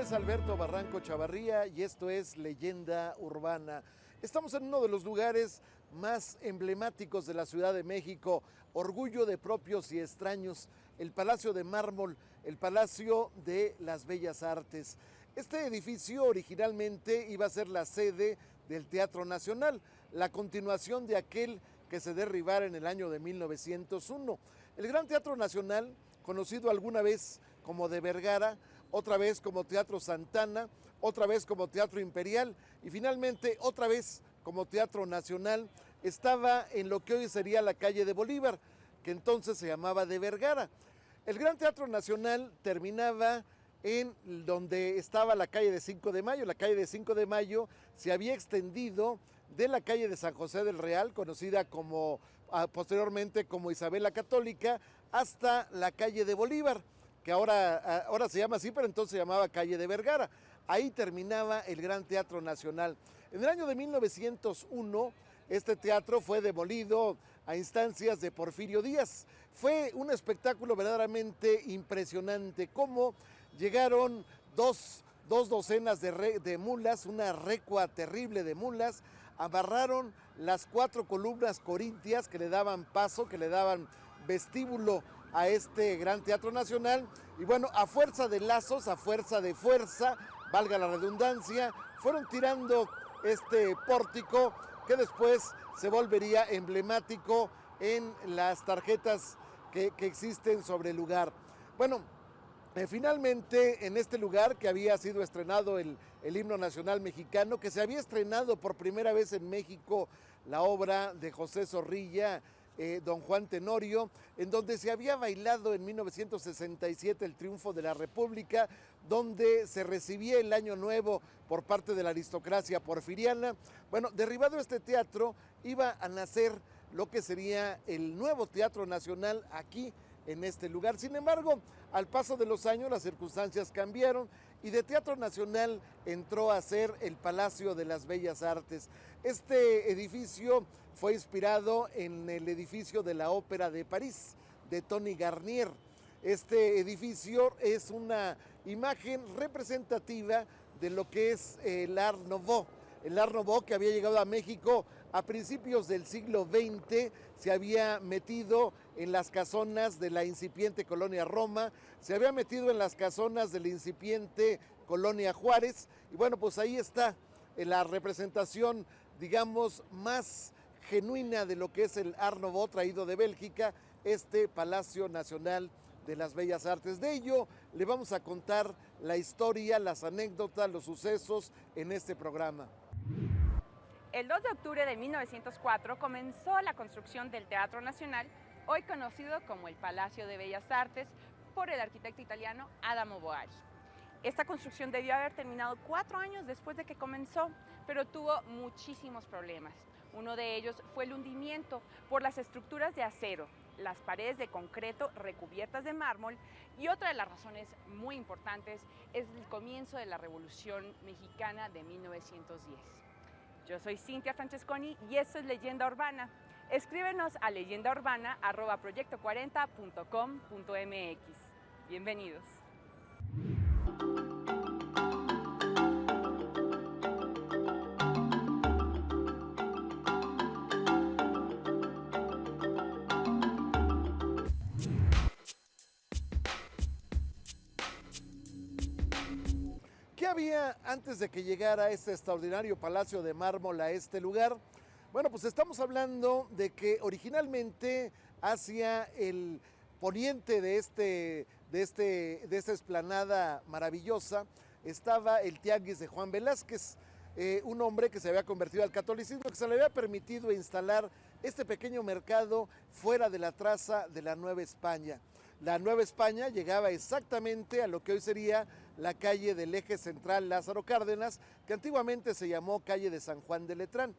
nombre es Alberto Barranco Chavarría y esto es Leyenda Urbana. Estamos en uno de los lugares más emblemáticos de la Ciudad de México, orgullo de propios y extraños, el Palacio de Mármol, el Palacio de las Bellas Artes. Este edificio originalmente iba a ser la sede del Teatro Nacional, la continuación de aquel que se derribara en el año de 1901. El Gran Teatro Nacional, conocido alguna vez como de Vergara, otra vez como Teatro Santana, otra vez como Teatro Imperial y finalmente otra vez como Teatro Nacional, estaba en lo que hoy sería la calle de Bolívar, que entonces se llamaba de Vergara. El Gran Teatro Nacional terminaba en donde estaba la calle de 5 de Mayo. La calle de 5 de Mayo se había extendido de la calle de San José del Real, conocida como posteriormente como Isabel la Católica, hasta la calle de Bolívar, que ahora se llama así, pero entonces se llamaba calle de Vergara. Ahí terminaba el Gran Teatro Nacional. En el año de 1901, este teatro fue demolido a instancias de Porfirio Díaz. Fue un espectáculo verdaderamente impresionante, cómo llegaron dos docenas de mulas, una recua terrible de mulas, amarraron las 4 columnas corintias que le daban paso, que le daban vestíbulo a este Gran Teatro Nacional, y bueno, a fuerza de lazos, a fuerza de fuerza, valga la redundancia, fueron tirando este pórtico que después se volvería emblemático en las tarjetas que existen sobre el lugar. Bueno, finalmente en este lugar que había sido estrenado el himno nacional mexicano, que se había estrenado por primera vez en México la obra de José Zorrilla, Don Juan Tenorio, en donde se había bailado en 1967 el triunfo de la República, donde se recibía el Año Nuevo por parte de la aristocracia porfiriana. Bueno, derribado este teatro, iba a nacer lo que sería el nuevo Teatro Nacional aquí en este lugar. Sin embargo, al paso de los años las circunstancias cambiaron y de Teatro Nacional entró a ser el Palacio de las Bellas Artes. Este edificio fue inspirado en el edificio de la Ópera de París, de Tony Garnier. Este edificio es una imagen representativa de lo que es el Art Nouveau. El Art Nouveau, que había llegado a México a principios del siglo XX, se había metido en las casonas de la incipiente colonia Roma, se había metido en las casonas de la incipiente colonia Juárez, y bueno, pues ahí está la representación, digamos, más genuina de lo que es el Art Nouveau traído de Bélgica, este Palacio Nacional de las Bellas Artes. De ello le vamos a contar la historia, las anécdotas, los sucesos en este programa. El 2 de octubre de 1904 comenzó la construcción del Teatro Nacional, hoy conocido como el Palacio de Bellas Artes, por el arquitecto italiano Adamo Boari. Esta construcción debió haber terminado 4 años después de que comenzó, pero tuvo muchísimos problemas. Uno de ellos fue el hundimiento por las estructuras de acero, las paredes de concreto recubiertas de mármol, y otra de las razones muy importantes es el comienzo de la Revolución Mexicana de 1910. Yo soy Cintia Francesconi y esto es Leyenda Urbana. Escríbenos a leyendaurbana@proyecto40.com.mx. Bienvenidos. ¿Qué había antes de que llegara este extraordinario Palacio de Mármol a este lugar? Bueno, pues estamos hablando de que originalmente hacia el poniente de esta explanada maravillosa estaba el Tianguis de Juan Velázquez, un hombre que se había convertido al catolicismo, que se le había permitido instalar este pequeño mercado fuera de la traza de la Nueva España. La Nueva España llegaba exactamente a lo que hoy sería la calle del Eje Central Lázaro Cárdenas, que antiguamente se llamó calle de San Juan de Letrán.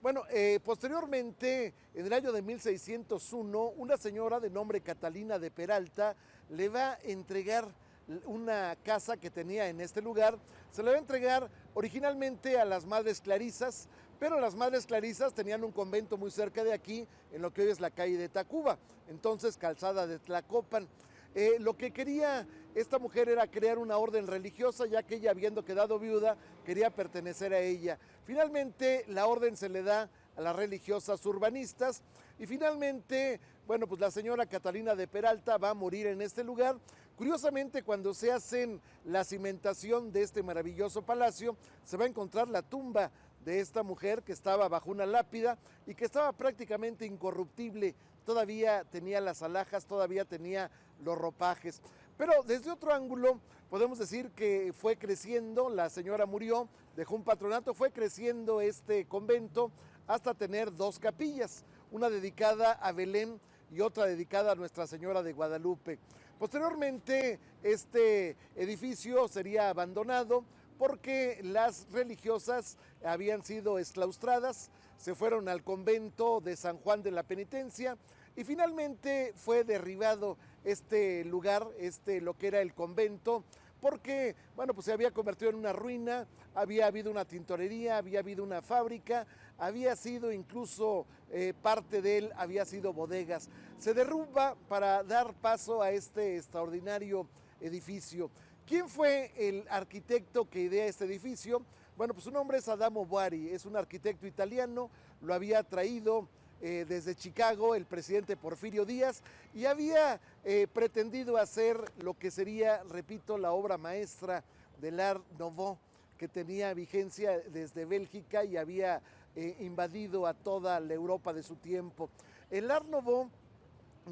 Bueno, posteriormente, en el año de 1601, una señora de nombre Catalina de Peralta le va a entregar una casa que tenía en este lugar, se la va a entregar originalmente a las Madres Clarisas, pero las Madres Clarisas tenían un convento muy cerca de aquí, en lo que hoy es la calle de Tacuba, entonces calzada de Tlacopan. Lo que quería esta mujer era crear una orden religiosa, ya que ella, habiendo quedado viuda, quería pertenecer a ella. Finalmente la orden se le da a las religiosas urbanistas y finalmente, bueno, pues la señora Catalina de Peralta va a morir en este lugar. Curiosamente, cuando se hacen la cimentación de este maravilloso palacio, se va a encontrar la tumba de esta mujer que estaba bajo una lápida y que estaba prácticamente incorruptible. Todavía tenía las alhajas, todavía tenía los ropajes. Pero desde otro ángulo podemos decir que fue creciendo, la señora murió, dejó un patronato, fue creciendo este convento hasta tener dos capillas, una dedicada a Belén y otra dedicada a Nuestra Señora de Guadalupe. Posteriormente este edificio sería abandonado porque las religiosas habían sido exclaustradas, se fueron al convento de San Juan de la Penitencia y finalmente fue derribado este lugar, lo que era el convento, porque, bueno, pues se había convertido en una ruina, había habido una tintorería, había habido una fábrica, había sido incluso parte de él, había sido bodegas. Se derrumba para dar paso a este extraordinario edificio. ¿Quién fue el arquitecto que idea este edificio? Bueno, pues su nombre es Adamo Boari, es un arquitecto italiano, lo había traído desde Chicago el presidente Porfirio Díaz y había pretendido hacer lo que sería, repito, la obra maestra del Art Nouveau, que tenía vigencia desde Bélgica y había invadido a toda la Europa de su tiempo. El Art Nouveau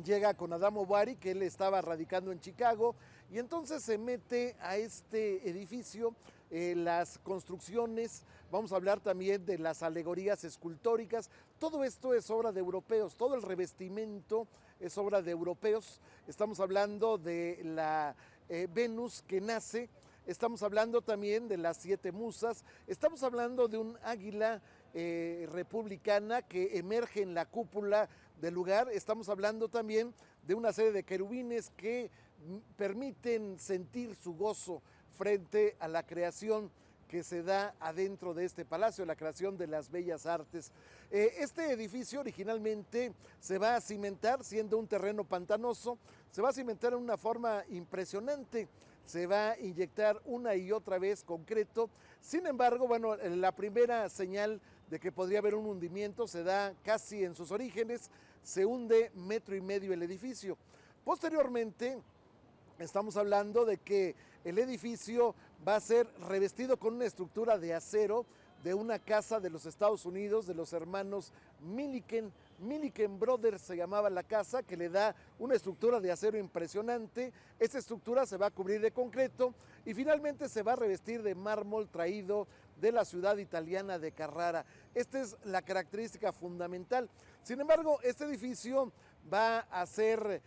llega con Adamo Boari, que él estaba radicando en Chicago, y entonces se mete a este edificio, las construcciones, vamos a hablar también de las alegorías escultóricas, todo esto es obra de europeos, todo el revestimiento es obra de europeos, estamos hablando de la Venus que nace, estamos hablando también de las 7 musas, estamos hablando de un águila republicana que emerge en la cúpula del lugar, estamos hablando también de una serie de querubines que permiten sentir su gozo frente a la creación que se da adentro de este palacio, la creación de las bellas artes. Este edificio originalmente se va a cimentar siendo un terreno pantanoso, se va a cimentar en una forma impresionante, se va a inyectar una y otra vez concreto. Sin embargo, bueno, la primera señal de que podría haber un hundimiento se da casi en sus orígenes, se hunde 1,5 metros el edificio. Posteriormente, estamos hablando de que el edificio va a ser revestido con una estructura de acero de una casa de los Estados Unidos, de los hermanos Milliken. Milliken Brothers se llamaba la casa, que le da una estructura de acero impresionante. Esta estructura se va a cubrir de concreto y finalmente se va a revestir de mármol traído de la ciudad italiana de Carrara. Esta es la característica fundamental. Sin embargo, este edificio va a ser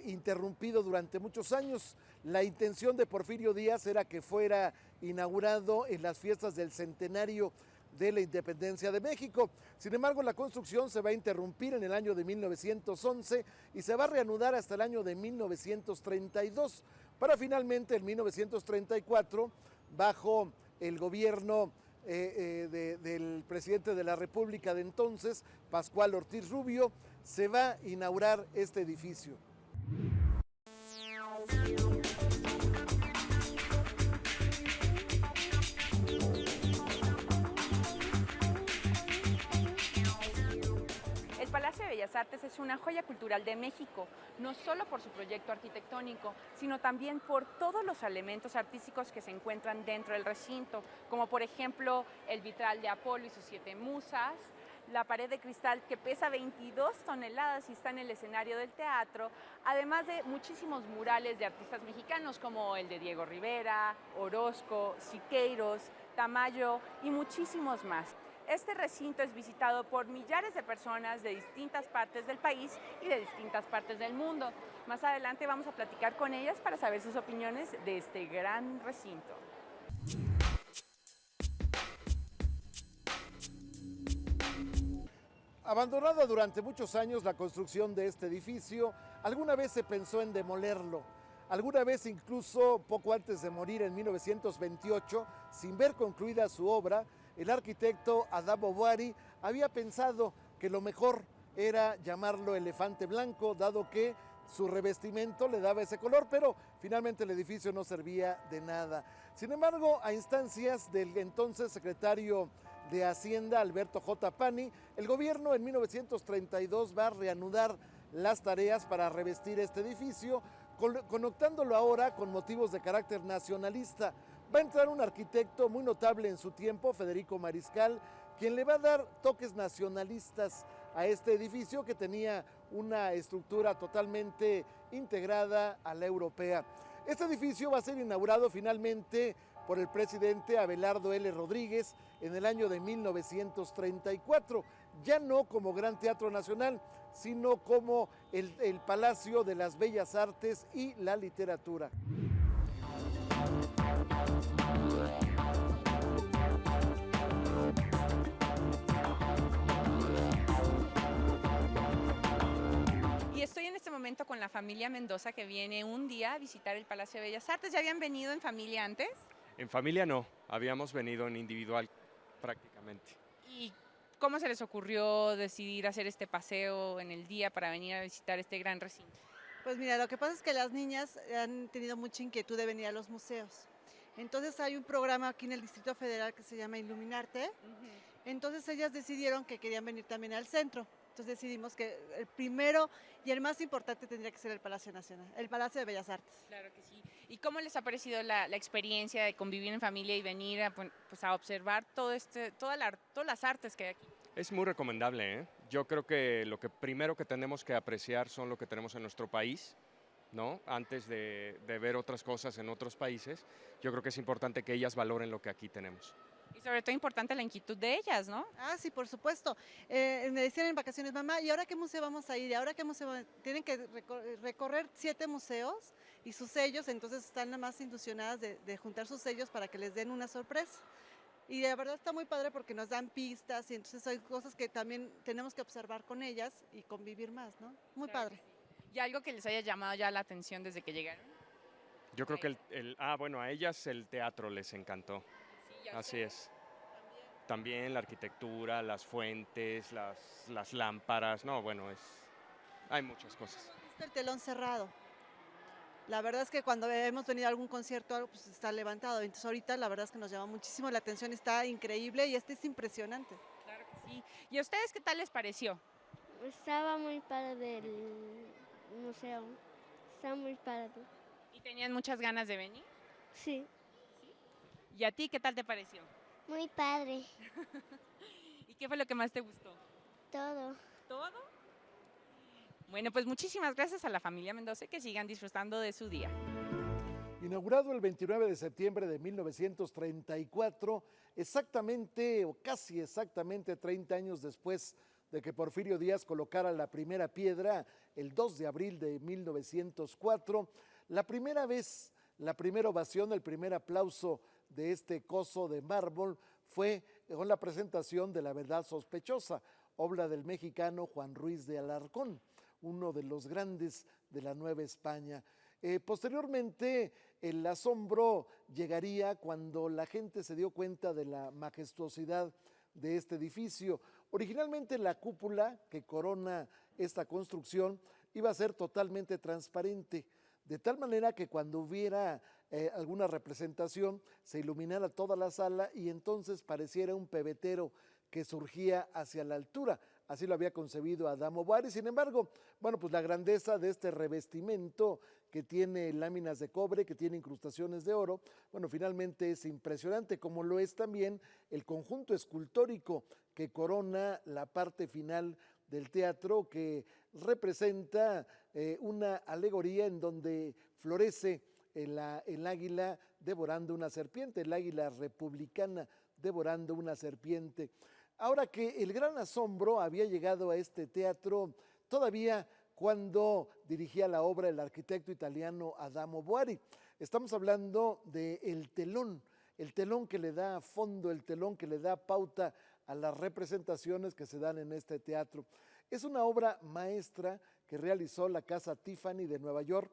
interrumpido durante muchos años. La intención de Porfirio Díaz era que fuera inaugurado en las fiestas del centenario de la independencia de México. Sin embargo, la construcción se va a interrumpir en el año de 1911 y se va a reanudar hasta el año de 1932, para finalmente en 1934, bajo el gobierno del presidente de la República de entonces, Pascual Ortiz Rubio, se va a inaugurar este edificio. El Palacio de Bellas Artes es una joya cultural de México, no solo por su proyecto arquitectónico, sino también por todos los elementos artísticos que se encuentran dentro del recinto, como por ejemplo el vitral de Apolo y sus 7 musas, la pared de cristal que pesa 22 toneladas y está en el escenario del teatro, además de muchísimos murales de artistas mexicanos como el de Diego Rivera, Orozco, Siqueiros, Tamayo y muchísimos más. Este recinto es visitado por millares de personas de distintas partes del país y de distintas partes del mundo. Más adelante vamos a platicar con ellas para saber sus opiniones de este gran recinto. Abandonada durante muchos años la construcción de este edificio, alguna vez se pensó en demolerlo. Alguna vez incluso poco antes de morir en 1928, sin ver concluida su obra, el arquitecto Adamo Boari había pensado que lo mejor era llamarlo Elefante Blanco, dado que su revestimiento le daba ese color, pero finalmente el edificio no servía de nada. Sin embargo, a instancias del entonces secretario de Hacienda, Alberto J. Pani, el gobierno en 1932 va a reanudar las tareas para revestir este edificio, conectándolo ahora con motivos de carácter nacionalista. Va a entrar un arquitecto muy notable en su tiempo, Federico Mariscal, quien le va a dar toques nacionalistas a este edificio que tenía una estructura totalmente integrada a la europea. Este edificio va a ser inaugurado finalmente por el presidente Abelardo L. Rodríguez en el año de 1934, ya no como Gran Teatro Nacional, sino como el Palacio de las Bellas Artes y la Literatura. Y estoy en este momento con la familia Mendoza, que viene un día a visitar el Palacio de Bellas Artes. ¿Ya habían venido en familia antes? En familia no, habíamos venido en individual prácticamente. ¿Y cómo se les ocurrió decidir hacer este paseo en el día para venir a visitar este gran recinto? Pues mira, lo que pasa es que las niñas han tenido mucha inquietud de venir a los museos. Entonces hay un programa aquí en el Distrito Federal que se llama Iluminarte. Entonces ellas decidieron que querían venir también al centro. Entonces decidimos que el primero y el más importante tendría que ser el Palacio Nacional, el Palacio de Bellas Artes. Claro que sí. ¿Y cómo les ha parecido la experiencia de convivir en familia y venir a, pues, a observar todas las artes que hay aquí? Es muy recomendable, ¿eh? Yo creo que lo que primero que tenemos que apreciar son lo que tenemos en nuestro país, ¿no? Antes de ver otras cosas en otros países, yo creo que es importante que ellas valoren lo que aquí tenemos. Y sobre todo importante la inquietud de ellas, ¿no? Ah, sí, por supuesto. Me decían en vacaciones, mamá, ¿y ahora qué museo vamos a ir? ¿Y ahora qué museo? Tienen que recorrer 7 museos y sus sellos, entonces están nada más ilusionadas de juntar sus sellos para que les den una sorpresa. Y de verdad está muy padre porque nos dan pistas y entonces hay cosas que también tenemos que observar con ellas y convivir más, ¿no? Muy Claro padre. que sí. ¿Y algo que les haya llamado ya la atención desde que llegaron? Yo creo que bueno, a ellas el teatro les encantó. Sí, ya Así sé. es. También la arquitectura, las fuentes, las lámparas, no, bueno, hay muchas cosas. Visto el telón cerrado. La verdad es que cuando hemos venido a algún concierto, algo, pues está levantado. Entonces ahorita la verdad es que nos llama muchísimo la atención, está increíble y este es impresionante. Claro que sí. ¿Y a ustedes qué tal les pareció? Estaba muy padre el museo. Está muy padre. ¿Y tenían muchas ganas de venir? Sí. ¿Y a ti qué tal te pareció? Muy padre. ¿Y qué fue lo que más te gustó? Todo. ¿Todo? Bueno, pues muchísimas gracias a la familia Mendoza, que sigan disfrutando de su día. Inaugurado el 29 de septiembre de 1934, exactamente o casi exactamente 30 años después de que Porfirio Díaz colocara la primera piedra, el 2 de abril de 1904, la primera vez, la primera ovación, el primer aplauso de este coso de mármol fue con la presentación de La Verdad Sospechosa, obra del mexicano Juan Ruiz de Alarcón, uno de los grandes de la Nueva España. Posteriormente, el asombro llegaría cuando la gente se dio cuenta de la majestuosidad de este edificio. Originalmente la cúpula que corona esta construcción iba a ser totalmente transparente, de tal manera que cuando hubiera alguna representación se iluminara toda la sala y entonces pareciera un pebetero que surgía hacia la altura. Así lo había concebido Adamo Boari. Sin embargo, bueno, pues la grandeza de este revestimiento que tiene láminas de cobre, que tiene incrustaciones de oro, bueno, finalmente es impresionante, como lo es también el conjunto escultórico que corona la parte final del teatro, que representa una alegoría en donde florece el águila devorando una serpiente, el águila republicana devorando una serpiente. Ahora que el gran asombro había llegado a este teatro todavía cuando dirigía la obra el arquitecto italiano Adamo Boari. Estamos hablando del telón, el telón que le da fondo, el telón que le da pauta a las representaciones que se dan en este teatro. Es una obra maestra que realizó la Casa Tiffany de Nueva York.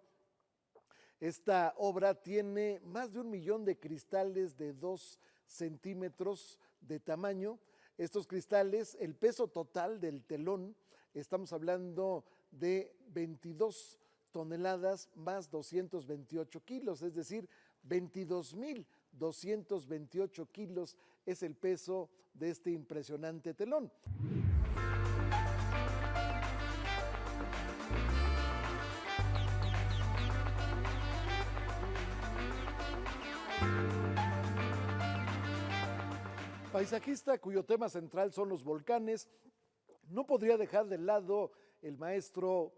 Esta obra tiene más de 1 millón de cristales de 2 centímetros de tamaño. Estos cristales, el peso total del telón, estamos hablando de 22 toneladas más 228 kilos, es decir, 22.228 kilos es el peso de este impresionante telón. Paisajista cuyo tema central son los volcanes, no podría dejar de lado el maestro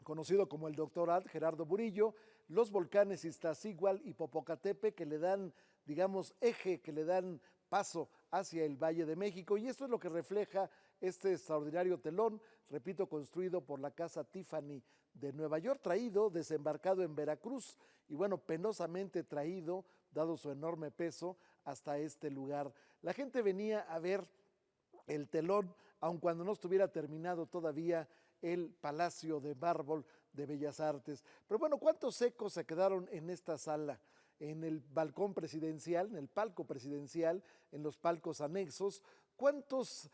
conocido como el doctor Gerardo Burillo, los volcanes Iztaccíhuatl y Popocatépetl que le dan, digamos, eje, que le dan paso hacia el Valle de México, y esto es lo que refleja este extraordinario telón, repito, construido por la Casa Tiffany de Nueva York, traído, desembarcado en Veracruz, y bueno, penosamente traído, dado su enorme peso, hasta este lugar. La gente venía a ver el telón, aun cuando no estuviera terminado todavía el Palacio de Mármol de Bellas Artes. Pero bueno, ¿cuántos ecos se quedaron en esta sala? En el balcón presidencial, en el palco presidencial, en los palcos anexos, ¿cuántas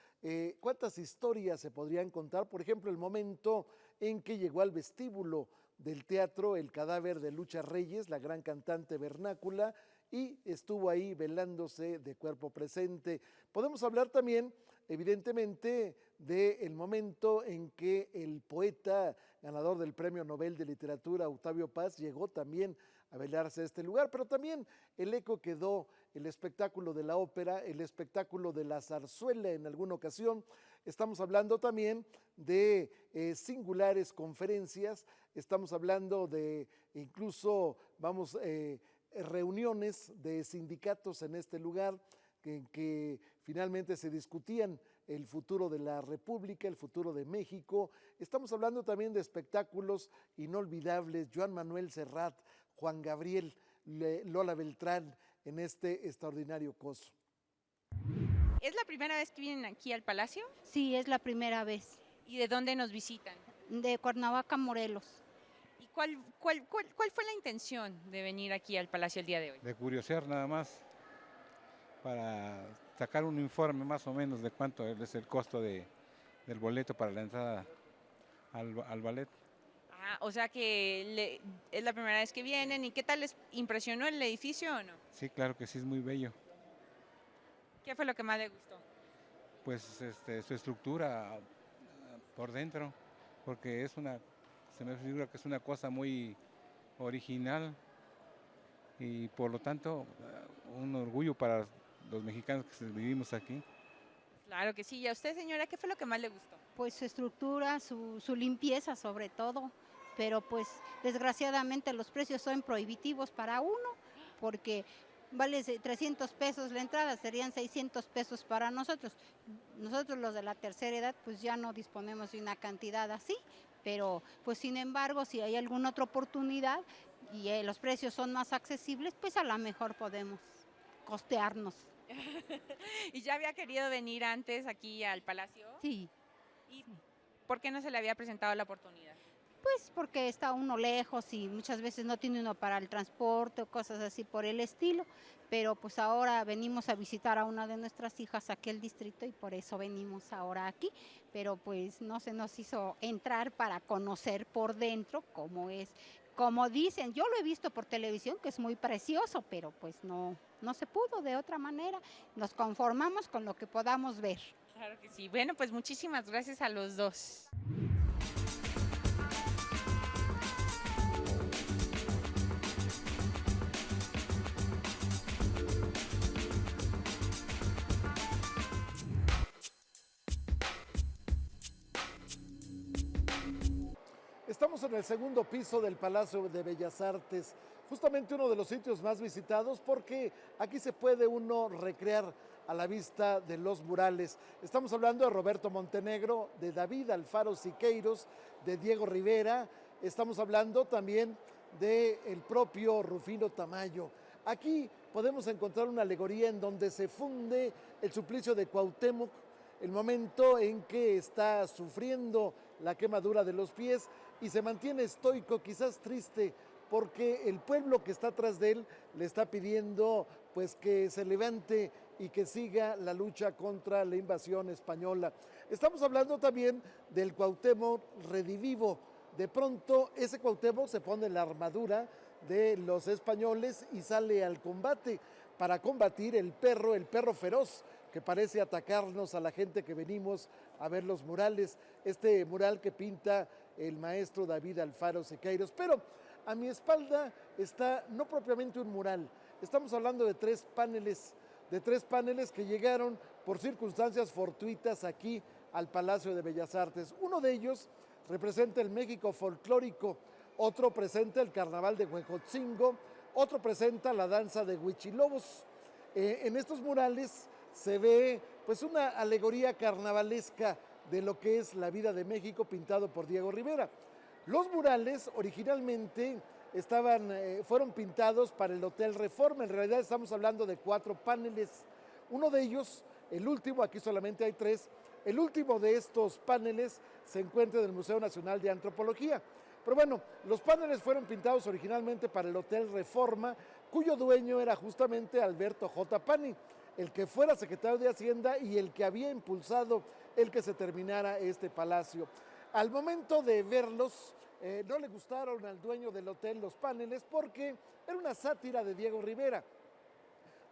historias se podrían contar? Por ejemplo, el momento en que llegó al vestíbulo del teatro el cadáver de Lucha Reyes, la gran cantante vernácula, y estuvo ahí velándose de cuerpo presente. Podemos hablar también, evidentemente, del momento en que el poeta ganador del Premio Nobel de Literatura, Octavio Paz, llegó también a velarse a este lugar, pero también el eco quedó el espectáculo de la ópera, el espectáculo de la zarzuela en alguna ocasión. Estamos hablando también de singulares conferencias, estamos hablando de incluso, reuniones de sindicatos en este lugar en que finalmente se discutían el futuro de la República, el futuro de México. Estamos hablando también de espectáculos inolvidables, Joan Manuel Serrat, Juan Gabriel, Lola Beltrán en este extraordinario coso. ¿Es la primera vez que vienen aquí al Palacio? Sí, es la primera vez. ¿Y de dónde nos visitan? De Cuernavaca, Morelos. ¿Y cuál fue la intención de venir aquí al Palacio el día de hoy? De curiosear nada más, para sacar un informe más o menos de cuánto es el costo del boleto para la entrada al ballet. Ah, o sea que es la primera vez que vienen. ¿Y qué tal les impresionó el edificio o no? Sí, claro que sí, es muy bello. ¿Qué fue lo que más le gustó? Pues su estructura por dentro, porque se me figura que es una cosa muy original y por lo tanto un orgullo para los mexicanos que vivimos aquí. Claro que sí. ¿Y a usted, señora, qué fue lo que más le gustó? Pues su estructura, su limpieza sobre todo, pero pues desgraciadamente los precios son prohibitivos para uno, porque vale 300 pesos la entrada, serían 600 pesos para nosotros. Nosotros los de la tercera edad pues ya no disponemos de una cantidad así, pero pues sin embargo si hay alguna otra oportunidad y los precios son más accesibles, pues a lo mejor podemos costearnos. ¿Y ya había querido venir antes aquí al Palacio? Sí. ¿Y por qué no se le había presentado la oportunidad? Pues porque está uno lejos y muchas veces no tiene uno para el transporte o cosas así por el estilo, pero pues ahora venimos a visitar a una de nuestras hijas aquí al distrito y por eso venimos ahora aquí, pero pues no se nos hizo entrar para conocer por dentro cómo es, como dicen, yo lo he visto por televisión que es muy precioso, pero pues no se pudo de otra manera, nos conformamos con lo que podamos ver. Claro que sí. Bueno, pues muchísimas gracias a los dos. Estamos en el segundo piso del Palacio de Bellas Artes, justamente uno de los sitios más visitados porque aquí se puede uno recrear a la vista de los murales. Estamos hablando de Roberto Montenegro, de David Alfaro Siqueiros, de Diego Rivera, estamos hablando también del propio Rufino Tamayo. Aquí podemos encontrar una alegoría en donde se funde el suplicio de Cuauhtémoc, el momento en que está sufriendo la quemadura de los pies y se mantiene estoico, quizás triste, porque el pueblo que está atrás de él le está pidiendo pues que se levante y que siga la lucha contra la invasión española. Estamos hablando también del Cuauhtémoc redivivo, de pronto ese Cuauhtémoc se pone la armadura de los españoles y sale al combate para combatir el perro feroz que parece atacarnos a la gente que venimos a ver los murales, este mural que pinta el maestro David Alfaro Siqueiros. Pero a mi espalda está no propiamente un mural, estamos hablando de tres paneles que llegaron por circunstancias fortuitas aquí al Palacio de Bellas Artes. Uno de ellos representa el México folclórico, otro presenta el carnaval de Huejotzingo, otro presenta la danza de Huichilobos. En estos murales se ve pues una alegoría carnavalesca de lo que es la vida de México pintado por Diego Rivera. Los murales originalmente fueron pintados para el Hotel Reforma. En realidad estamos hablando de 4 paneles. Uno de ellos, el último, aquí solamente hay 3, el último de estos paneles se encuentra en el Museo Nacional de Antropología. Pero bueno, los paneles fueron pintados originalmente para el Hotel Reforma, cuyo dueño era justamente Alberto J. Pani, el que fuera secretario de Hacienda y el que había impulsado el que se terminara este palacio. Al momento de verlos, no le gustaron al dueño del hotel los paneles porque era una sátira de Diego Rivera.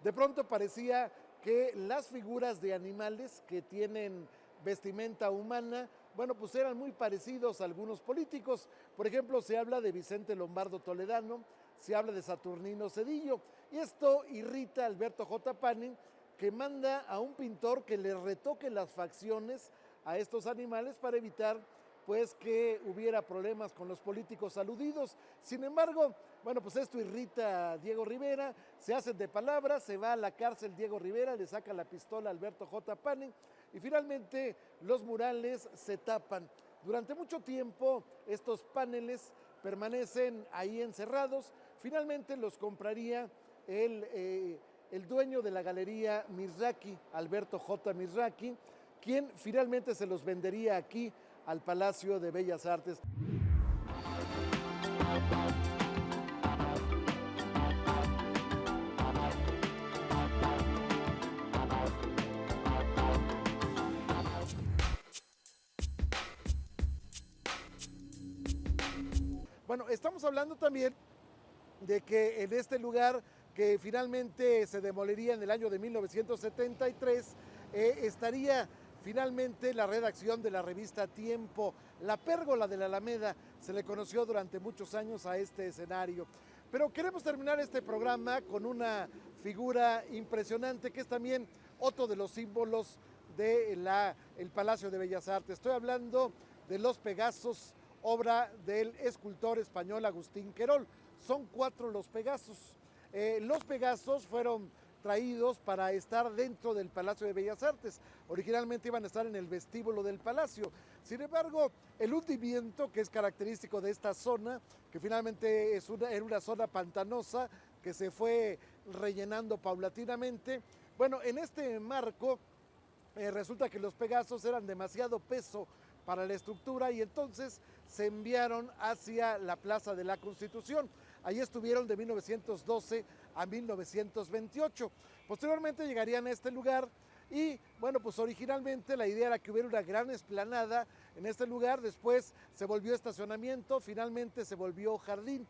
De pronto parecía que las figuras de animales que tienen vestimenta humana, bueno, pues eran muy parecidos a algunos políticos. Por ejemplo, se habla de Vicente Lombardo Toledano, se habla de Saturnino Cedillo, y esto irrita a Alberto J. Pani, que manda a un pintor que le retoque las facciones a estos animales para evitar pues que hubiera problemas con los políticos aludidos. Sin embargo, bueno, pues esto irrita a Diego Rivera, se hacen de palabras, se va a la cárcel Diego Rivera, le saca la pistola a Alberto J. Pani y finalmente los murales se tapan. Durante mucho tiempo estos paneles permanecen ahí encerrados, finalmente los compraría el dueño de la galería Mizrachi, Alberto J. Mizrachi, quien finalmente se los vendería aquí al Palacio de Bellas Artes. Bueno, estamos hablando también de que en este lugar que finalmente se demoliría en el año de 1973, estaría finalmente la redacción de la revista Tiempo. La pérgola de la Alameda se le conoció durante muchos años a este escenario. Pero queremos terminar este programa con una figura impresionante que es también otro de los símbolos del Palacio de Bellas Artes. Estoy hablando de los Pegasos, obra del escultor español Agustín Querol. Son 4 los Pegasos. Los Pegasos fueron traídos para estar dentro del Palacio de Bellas Artes. Originalmente iban a estar en el vestíbulo del palacio. Sin embargo, el hundimiento, que es característico de esta zona, que finalmente era una zona pantanosa que se fue rellenando paulatinamente, bueno, en este marco resulta que los Pegasos eran demasiado peso para la estructura y entonces se enviaron hacia la Plaza de la Constitución. Allí estuvieron de 1912 a 1928. Posteriormente llegarían a este lugar y, bueno, pues originalmente la idea era que hubiera una gran explanada en este lugar, después se volvió estacionamiento, finalmente se volvió jardín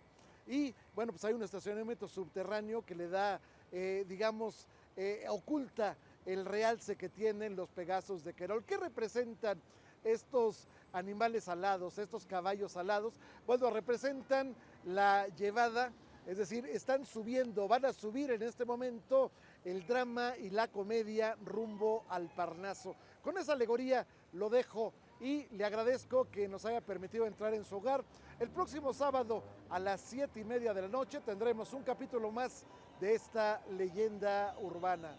y, bueno, pues hay un estacionamiento subterráneo que le da, oculta el realce que tienen los Pegasos de Querol. ¿Qué representan estos animales alados, estos caballos alados? Bueno, representan la llevada, es decir, están subiendo, van a subir en este momento el drama y la comedia rumbo al Parnaso. Con esa alegoría lo dejo y le agradezco que nos haya permitido entrar en su hogar. El próximo sábado a las 7:30 de la noche tendremos un capítulo más de esta leyenda urbana.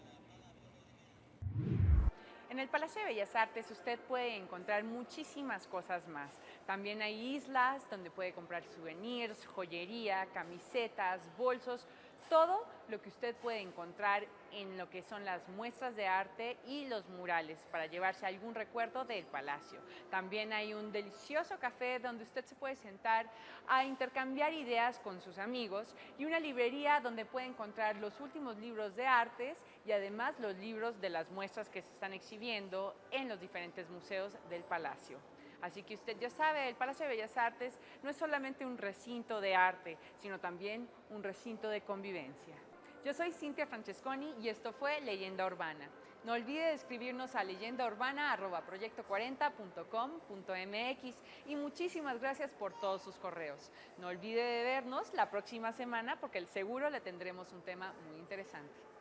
En el Palacio de Bellas Artes usted puede encontrar muchísimas cosas más. También hay islas donde puede comprar souvenirs, joyería, camisetas, bolsos, todo lo que usted puede encontrar en lo que son las muestras de arte y los murales para llevarse algún recuerdo del palacio. También hay un delicioso café donde usted se puede sentar a intercambiar ideas con sus amigos y una librería donde puede encontrar los últimos libros de artes y además los libros de las muestras que se están exhibiendo en los diferentes museos del palacio. Así que usted ya sabe, el Palacio de Bellas Artes no es solamente un recinto de arte, sino también un recinto de convivencia. Yo soy Cintia Francesconi y esto fue Leyenda Urbana. No olvide escribirnos a leyendaurbana@proyecto40.com.mx y muchísimas gracias por todos sus correos. No olvide de vernos la próxima semana porque seguro le tendremos un tema muy interesante.